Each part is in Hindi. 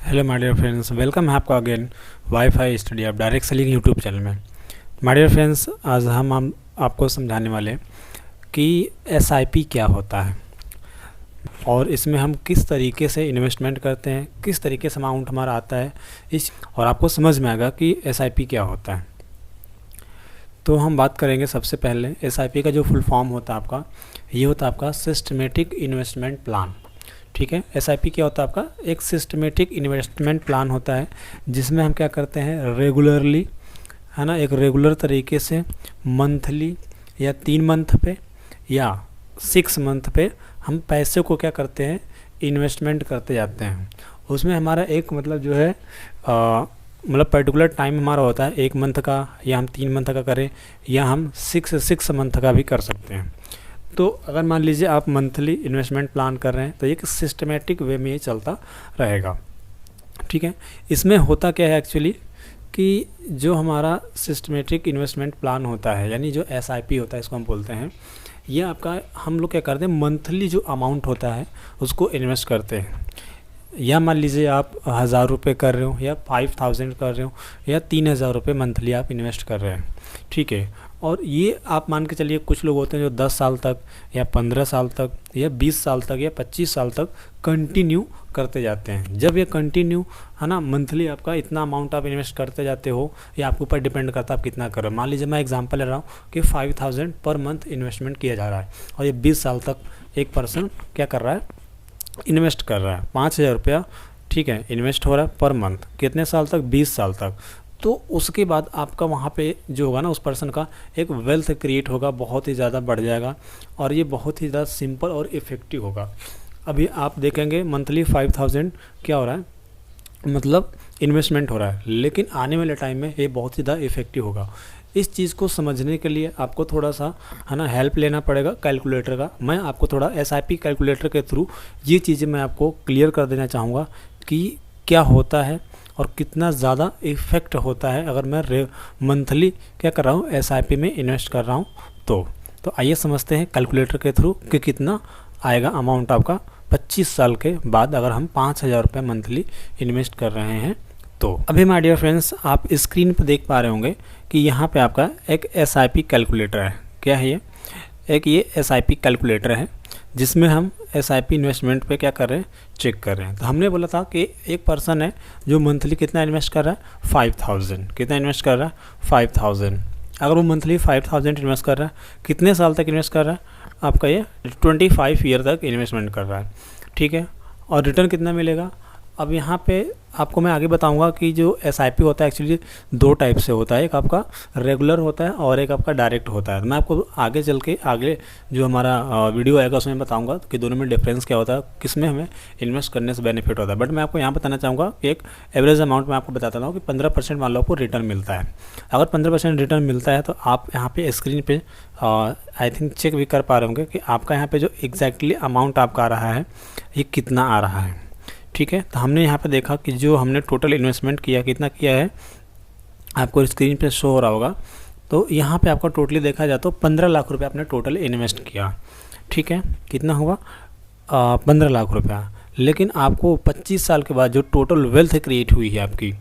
Hello my dear friends, welcome है आपका अगेन वाईफाई स्टडी आप डायरेक्ट सेलिंग यूट्यूब चैनल में। माय डियर फ्रेंड्स, आज हम आपको समझाने वाले कि एसआईपी क्या होता है और इसमें हम किस तरीके से इन्वेस्टमेंट करते हैं, किस तरीके से अमाउंट हमारा आता है और आपको समझ में आएगा कि एसआईपी क्या होता है। तो हम बात करेंगे सबसे पहले एसआईपी का जो फुल फॉर्म होता है आपका, ये होता है आपका सिस्टमेटिक इन्वेस्टमेंट प्लान। ठीक है, एसआईपी क्या होता है आपका, एक सिस्टमेटिक इन्वेस्टमेंट प्लान होता है जिसमें हम क्या करते हैं रेगुलरली, है ना, एक रेगुलर तरीके से मंथली या 3 मंथ पे या 6 मंथ पे हम पैसे को क्या करते हैं इन्वेस्टमेंट करते जाते हैं। उसमें हमारा एक मतलब जो है मतलब पर्टिकुलर टाइम हमारा होता है 1 मंथ का, या हम 3 मंथ का करें या हम 6 मंथ का भी कर सकते हैं। तो अगर मान लीजिए आप मंथली इन्वेस्टमेंट प्लान कर रहे हैं तो एक सिस्टमेटिक वे में ये चलता रहेगा। ठीक है, इसमें होता क्या है एक्चुअली कि जो हमारा सिस्टमेटिक इन्वेस्टमेंट प्लान होता है, यानी जो एसआईपी होता है इसको हम बोलते हैं, ये आपका हम लोग क्या करते हैं मंथली जो अमाउंट होता है उसको इन्वेस्ट करते हैं। या मान लीजिए आप 1000 रुपये कर रहे हो या 5000 कर रहे हो या 3000 रुपये मंथली आप इन्वेस्ट कर रहे हैं। ठीक है, और ये आप मान के चलिए कुछ लोग होते हैं जो 10 साल तक या 15 साल तक या 20 साल तक या 25 साल तक कंटिन्यू करते जाते हैं। जब ये कंटिन्यू है ना मंथली आपका इतना अमाउंट आप इन्वेस्ट करते जाते हो, या आपके ऊपर डिपेंड करता है आप कितना कर रहे हो। मान लीजिए मैं एग्जांपल ले रहा हूँ कि 5000 पर मंथ इन्वेस्टमेंट किया जा रहा है और ये 20 साल तक एक पर्सन क्या कर रहा है इन्वेस्ट कर रहा है 5000 रुपया। ठीक है, इन्वेस्ट हो रहा है पर मंथ, कितने साल तक 20 साल तक। तो उसके बाद आपका वहाँ पे जो होगा ना उस पर्सन का एक वेल्थ क्रिएट होगा, बहुत ही ज़्यादा बढ़ जाएगा और ये बहुत ही ज़्यादा सिंपल और इफ़ेक्टिव होगा। अभी आप देखेंगे मंथली 5000 क्या हो रहा है मतलब इन्वेस्टमेंट हो रहा है, लेकिन आने वाले टाइम में ये बहुत ही ज़्यादा इफ़ेक्टिव होगा। इस चीज़ को समझने के लिए आपको थोड़ा सा है ना हेल्प लेना पड़ेगा कैलकुलेटर का। मैं आपको थोड़ा एसआईपी कैलकुलेटर के थ्रू ये चीज़ें मैं आपको क्लियर कर देना चाहूँगा कि क्या होता है और कितना ज़्यादा इफ़ेक्ट होता है अगर मैं मंथली क्या कर रहा हूँ एसआईपी में इन्वेस्ट कर रहा हूँ। तो आइए समझते हैं कैलकुलेटर के थ्रू कि कितना आएगा अमाउंट आपका 25 साल के बाद अगर हम 5000 रुपये मंथली इन्वेस्ट कर रहे हैं। तो अभी माय डियर फ्रेंड्स, आप स्क्रीन पर देख पा रहे होंगे कि यहाँ पे आपका एक एसआईपी कैलकुलेटर है। क्या है ये? एक ये एसआईपी कैलकुलेटर है जिसमें हम एसआईपी इन्वेस्टमेंट पे क्या कर रहे हैं चेक कर रहे हैं। तो हमने बोला था कि एक पर्सन है जो मंथली कितना इन्वेस्ट कर रहा है 5000। कितना इन्वेस्ट कर रहा है 5000। अगर वो मंथली 5000 इन्वेस्ट कर रहा है, कितने साल तक इन्वेस्ट कर रहा है आपका ये 25 ईयर तक इन्वेस्टमेंट कर रहा है। ठीक है, और रिटर्न कितना मिलेगा। अब यहाँ पे आपको मैं आगे बताऊंगा कि जो एसआईपी होता है एक्चुअली 2 टाइप से होता है, एक आपका रेगुलर होता है और एक आपका डायरेक्ट होता है। मैं आपको आगे चल के आगे जो हमारा वीडियो आएगा उसमें बताऊंगा कि दोनों में डिफरेंस क्या होता है, किस में हमें इन्वेस्ट करने से बेनिफिट होता है। बट मैं आपको यहाँ बताना चाहूँगा कि एक एवरेज अमाउंट मैं आपको बताता हूँ कि 15% मान लो आपको रिटर्न मिलता है। अगर 15% रिटर्न मिलता है तो आप यहाँ पे स्क्रीन पे आई थिंक चेक भी कर पा रहे होंगे कि आपका यहाँ पे जो एग्जैक्टली अमाउंट आपका आ रहा है ये कितना आ रहा है। ठीक है, तो हमने यहाँ पे देखा कि जो हमने टोटल इन्वेस्टमेंट किया कितना किया है आपको स्क्रीन पे शो हो रहा होगा। तो यहाँ पे आपका टोटली देखा जाए तो 15 लाख रुपया आपने टोटल इन्वेस्ट किया। ठीक है, कितना हुआ 15 लाख रुपया। लेकिन आपको 25 साल के बाद जो टोटल वेल्थ क्रिएट हुई है आपकी,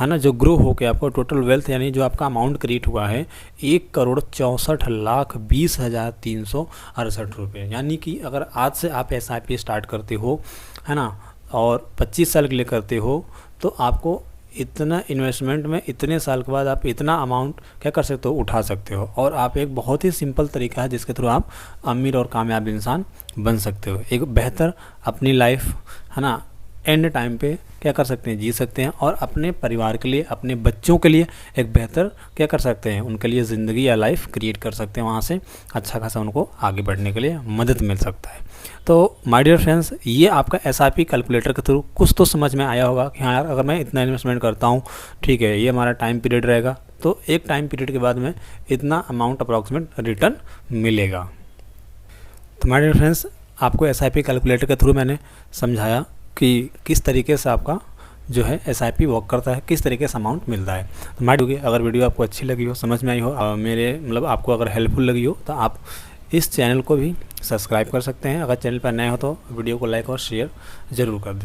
है ना, जो ग्रो हो के आपको टोटल वेल्थ यानी जो आपका अमाउंट क्रिएट हुआ है 1,64,20,368 रुपये। यानी कि अगर आज से आप एसआईपी स्टार्ट करते हो, है ना, और 25 साल के लिए करते हो तो आपको इतना इन्वेस्टमेंट में इतने साल के बाद आप इतना अमाउंट क्या कर सकते हो उठा सकते हो। और आप एक बहुत ही सिंपल तरीका है जिसके थ्रू आप अमीर और कामयाब इंसान बन सकते हो। एक बेहतर अपनी लाइफ, है ना, एंड टाइम पे क्या कर सकते हैं जी सकते हैं और अपने परिवार के लिए अपने बच्चों के लिए एक बेहतर क्या कर सकते हैं उनके लिए ज़िंदगी या लाइफ क्रिएट कर सकते हैं। वहाँ से अच्छा खासा उनको आगे बढ़ने के लिए मदद मिल सकता है। तो माय डियर फ्रेंड्स, ये आपका एसआईपी कैलकुलेटर के थ्रू कुछ तो समझ में आया होगा कि हाँ यार अगर मैं इतना इन्वेस्टमेंट करता हूँ, ठीक है, ये हमारा टाइम पीरियड रहेगा तो एक टाइम पीरियड के बाद में इतना अमाउंट अप्रॉक्सीमेट रिटर्न मिलेगा। तो माय डियर फ्रेंड्स, आपको एसआईपी कैलकुलेटर के थ्रू मैंने समझाया कि किस तरीके से आपका जो है एसआईपी वर्क करता है, किस तरीके से अमाउंट मिलता है। तो मैं अगर वीडियो आपको अच्छी लगी हो, समझ में आई हो, मेरे मतलब आपको अगर हेल्पफुल लगी हो तो आप इस चैनल को भी सब्सक्राइब कर सकते हैं। अगर चैनल पर नए हो तो वीडियो को लाइक और शेयर ज़रूर कर दें।